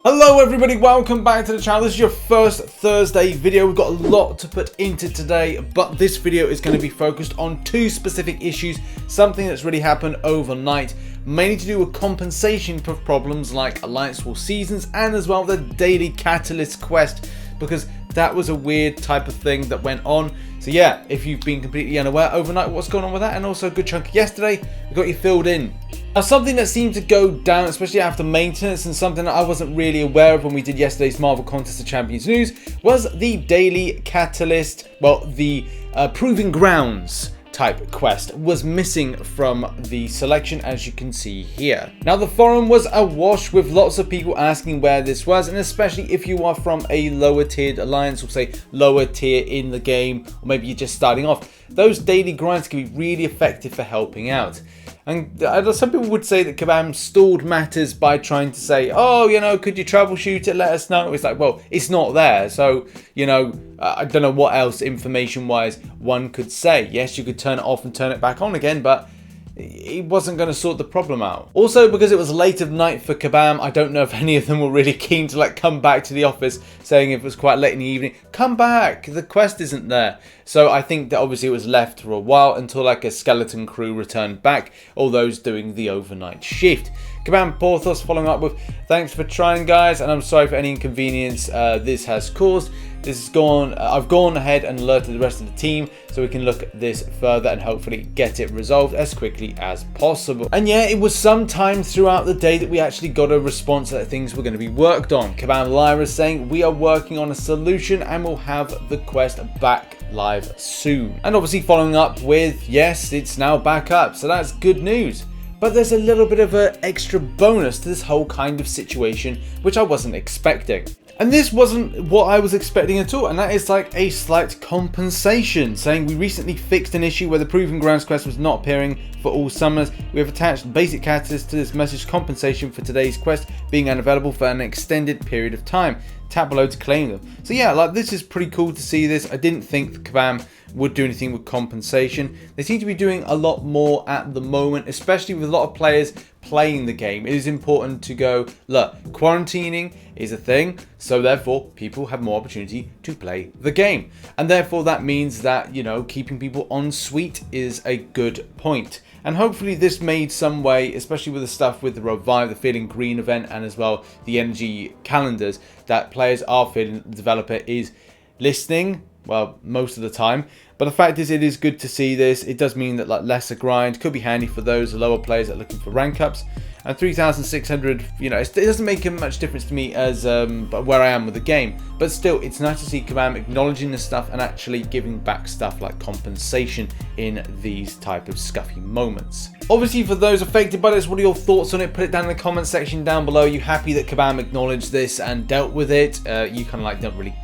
Hello everybody, welcome back to the channel. This is your first Thursday video. We've got a lot to put into today, but this video is going to be focused on two specific issues, something that's really happened overnight, mainly to do with compensation for problems like Alliance War seasons and as well the daily catalyst quest, because that was a weird type of thing that went on. So yeah, if you've been completely unaware overnight what's going on with that, and also a good chunk of yesterday, we got you filled in. Now, something that seemed to go down, especially after maintenance, and something that I wasn't really aware of when we did yesterday's Marvel Contest of Champions news, was the daily catalyst, well, the Proving Grounds type quest was missing from the selection, as you can see here. Now, the forum was awash with lots of people asking where this was, and especially if you are from a lower tiered alliance, or say lower tier in the game, or maybe you're just starting off, those daily grinds can be really effective for helping out. And some people would say that Kabam stalled matters by trying to say, oh, you know, could you troubleshoot it, let us know. It's like, well, it's not there. So, you know, I don't know what else information-wise one could say. Yes, you could turn it off and turn it back on again, but it wasn't going to sort the problem out. Also, because it was late of night for Kabam, I don't know if any of them were really keen to come back to the office, saying if it was quite late in the evening, come back, the quest isn't there. So I think that obviously it was left for a while until a skeleton crew returned back, all those doing the overnight shift. Kabam Porthos following up with, thanks for trying guys, and I'm sorry for any inconvenience this has caused. This is gone. I've gone ahead and alerted the rest of the team so we can look at this further and hopefully get it resolved as quickly as possible. And yeah, it was some time throughout the day that we actually got a response that things were going to be worked on. Kabam Lyra is saying we are working on a solution and we'll have the quest back live soon. And obviously following up with, yes, it's now back up, so that's good news. But there's a little bit of an extra bonus to this whole kind of situation, which I wasn't expecting. And this wasn't what I was expecting at all, and that is like a slight compensation, saying we recently fixed an issue where the Proving Grounds quest was not appearing for all summers. We have attached basic catalyst to this message, compensation for today's quest being unavailable for an extended period of time. Tap below to claim them. So yeah, this is pretty cool to see this. I didn't think Kabam would do anything with compensation. They seem to be doing a lot more at the moment, especially with a lot of players playing the game. It is important to go, look, quarantining is a thing, so therefore people have more opportunity to play the game. And therefore that means that, you know, keeping people en suite is a good point. And hopefully this made some way, especially with the stuff with the Revive, the Feeling Green event, and as well the energy calendars, that players are feeling the developer is listening, well, most of the time. But the fact is, it is good to see this. It does mean that lesser grind could be handy for those lower players that are looking for rank ups. And 3,600, you know, it doesn't make much difference to me as where I am with the game. But still, it's nice to see Kabam acknowledging this stuff and actually giving back stuff like compensation in these type of scuffy moments. Obviously, for those affected by this, what are your thoughts on it? Put it down in the comment section down below. Are you happy that Kabam acknowledged this and dealt with it? You kind of don't really,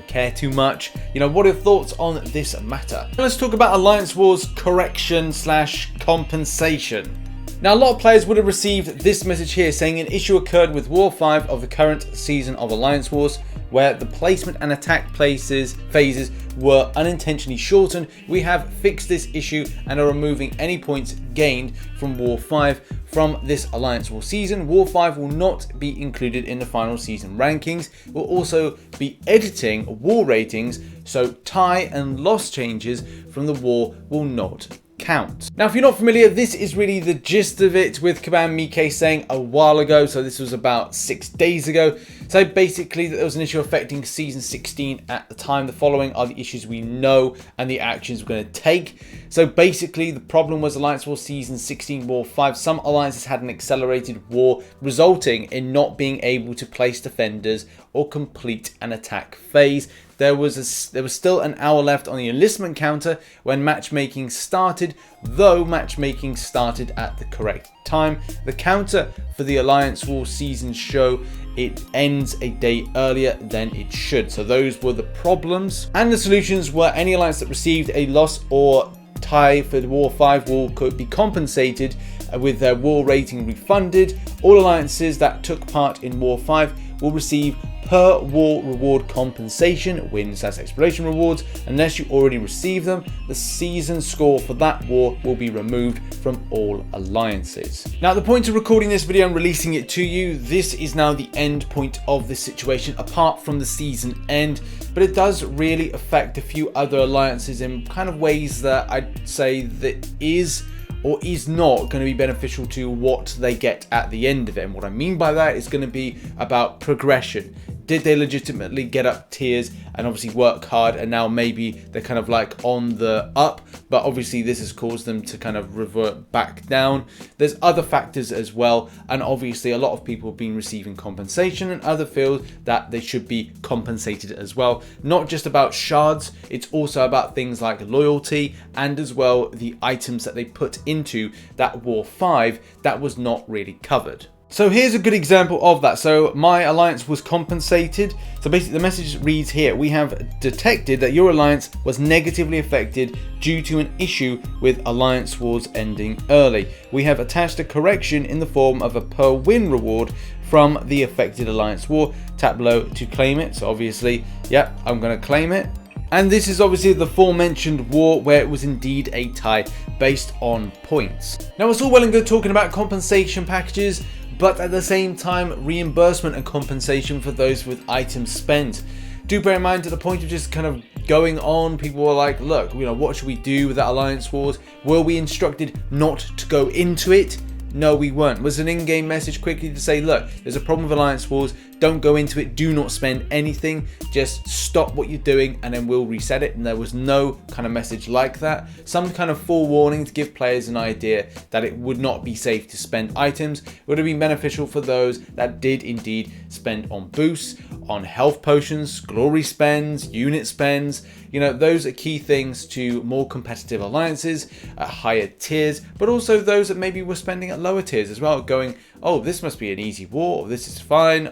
care too much. What are your thoughts on this matter? Let's talk about Alliance Wars correction / compensation. Now, a lot of players would have received this message here saying an issue occurred with War 5 of the current season of Alliance Wars, where the placement and attack phases were unintentionally shortened. We have fixed this issue and are removing any points gained from War 5 from this Alliance War season. War 5 will not be included in the final season rankings. We'll also be editing war ratings, so tie and loss changes from the war will not count. Now, if you're not familiar, this is really the gist of it, with Kabam Mike saying a while ago, so this was about 6 days ago, so basically that there was an issue affecting season 16 at the time. The following are the issues we know and the actions we're going to take. So basically the problem was Alliance War season 16 War 5. Some alliances had an accelerated war, resulting in not being able to place defenders or complete an attack phase. There was still an hour left on the enlistment counter when matchmaking started, though matchmaking started at the correct time. The counter for the Alliance War season show it ends a day earlier than it should. So those were the problems. And the solutions were any alliance that received a loss or tie for the War 5 could be compensated with their war rating refunded. All alliances that took part in War 5 will receive per war reward compensation, win/exploration rewards, unless you already receive them. The season score for that war will be removed from all alliances. Now, at the point of recording this video and releasing it to you, this is now the end point of this situation, apart from the season end, but it does really affect a few other alliances in kind of ways that I'd say that is or is not going to be beneficial to what they get at the end of it. And what I mean by that is going to be about progression. Did they legitimately get up tiers and obviously work hard, and now maybe they're kind of like on the up, but obviously this has caused them to kind of revert back down. There's other factors as well, and obviously a lot of people have been receiving compensation, and other feel that they should be compensated as well. Not just about shards, it's also about things like loyalty, and as well the items that they put into that War 5 that was not really covered. So here's a good example of that. So my alliance was compensated. So basically the message reads here: we have detected that your alliance was negatively affected due to an issue with alliance wars ending early. We have attached a correction in the form of a per win reward from the affected alliance war. Tap below to claim it. So obviously, yep, I'm going to claim it. And this is obviously the aforementioned war where it was indeed a tie based on points. Now, it's all well and good talking about compensation packages, but at the same time, reimbursement and compensation for those with items spent. Do bear in mind, at the point of just kind of going on, people were like, look, you know, what should we do with that alliance wars? Were we instructed not to go into it? No, we weren't. Was an in-game message quickly to say, look, there's a problem with alliance wars, don't go into it, do not spend anything, just stop what you're doing and then we'll reset it. And there was no kind of message like that. Some kind of forewarning to give players an idea that it would not be safe to spend items. It would have been beneficial for those that did indeed spend on boosts, on health potions, glory spends, unit spends. You know, those are key things to more competitive alliances at higher tiers, but also those that maybe were spending at lower tiers as well, going, oh, this must be an easy war, or this is fine.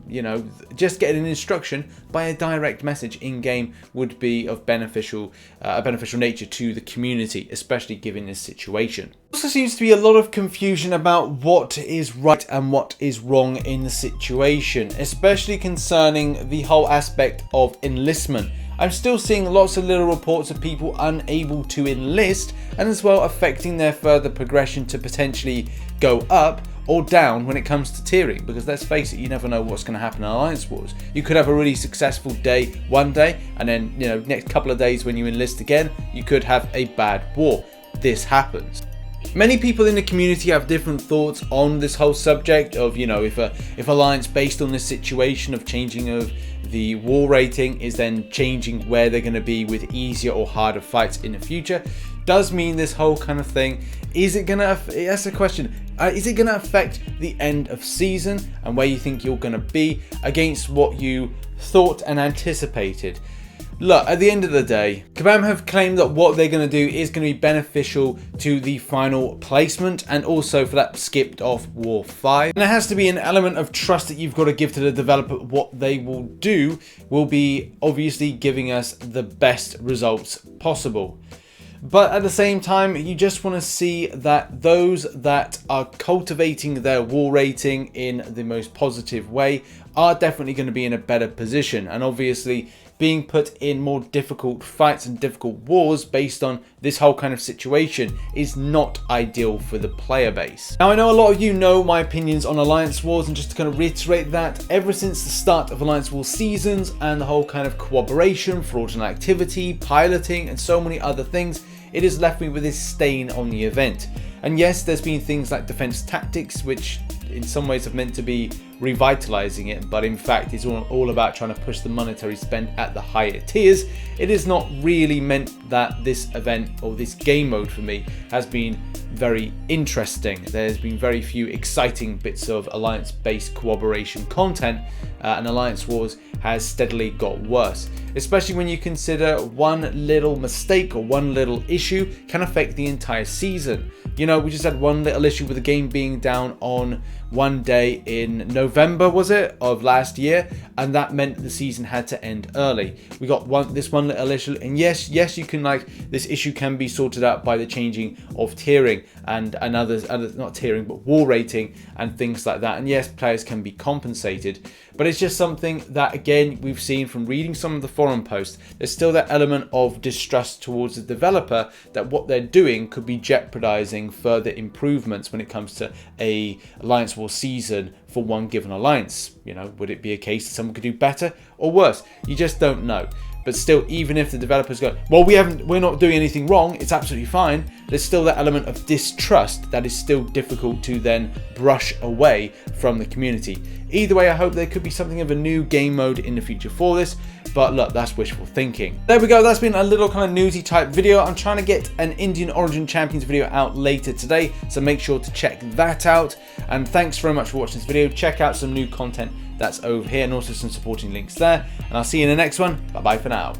You know, just getting an instruction by a direct message in game would be of beneficial nature to the community, especially given this situation. There also seems to be a lot of confusion about what is right and what is wrong in the situation, especially concerning the whole aspect of enlistment. I'm still seeing lots of little reports of people unable to enlist, and as well affecting their further progression to potentially go up or down when it comes to tiering, because let's face it, you never know what's going to happen in Alliance Wars. You could have a really successful day one day, and then, you know, next couple of days when you enlist again, you could have a bad war. This happens. Many people in the community have different thoughts on this whole subject of, you know, if alliance based on this situation of changing of the war rating is then changing where they're going to be with easier or harder fights in the future, does mean this whole kind of thing, is it going to, that's the question, is it going to affect the end of season and where you think you're going to be against what you thought and anticipated? Look, at the end of the day, Kabam have claimed that what they're going to do is going to be beneficial to the final placement and also for that skipped off War 5. And there has to be an element of trust that you've got to give to the developer. What they will do will be obviously giving us the best results possible. But at the same time, you just want to see that those that are cultivating their war rating in the most positive way are definitely going to be in a better position. And obviously, being put in more difficult fights and difficult wars based on this whole kind of situation is not ideal for the player base. Now, I know a lot of you know my opinions on Alliance Wars, and just to kind of reiterate that, ever since the start of Alliance Wars seasons and the whole kind of cooperation, fraudulent activity, piloting, and so many other things, it has left me with this stain on the event. And yes, there's been things like defense tactics, which in some ways have meant to be revitalizing it, but in fact it's all about trying to push the monetary spend at the higher tiers. It is not really meant that this event or this game mode for me has been very interesting. There's been very few exciting bits of alliance based cooperation content, and Alliance Wars has steadily got worse, especially when you consider one little mistake or one little issue can affect the entire season. You know, we just had one little issue with the game being down on one day in no November, was it, of last year, and that meant the season had to end early. We got this one little issue, and yes, you can, like, this issue can be sorted out by the changing of tiering and others, not tiering, but wall rating and things like that. And yes, players can be compensated, but it's just something that, again, we've seen from reading some of the forum posts. There's still that element of distrust towards the developer that what they're doing could be jeopardizing further improvements when it comes to a Alliance War season for one given alliance. You know, would it be a case that someone could do better or worse? You just don't know. But still, even if the developers go, well, we're not doing anything wrong, it's absolutely fine, there's still that element of distrust that is still difficult to then brush away from the community. Either way, I hope there could be something of a new game mode in the future for this, but look, that's wishful thinking. There we go, that's been a little kind of newsy type video. I'm trying to get an Indian Origin Champions video out later today, so make sure to check that out. And thanks very much for watching this video. Check out some new content that's over here and also some supporting links there. And I'll see you in the next one. Bye bye for now.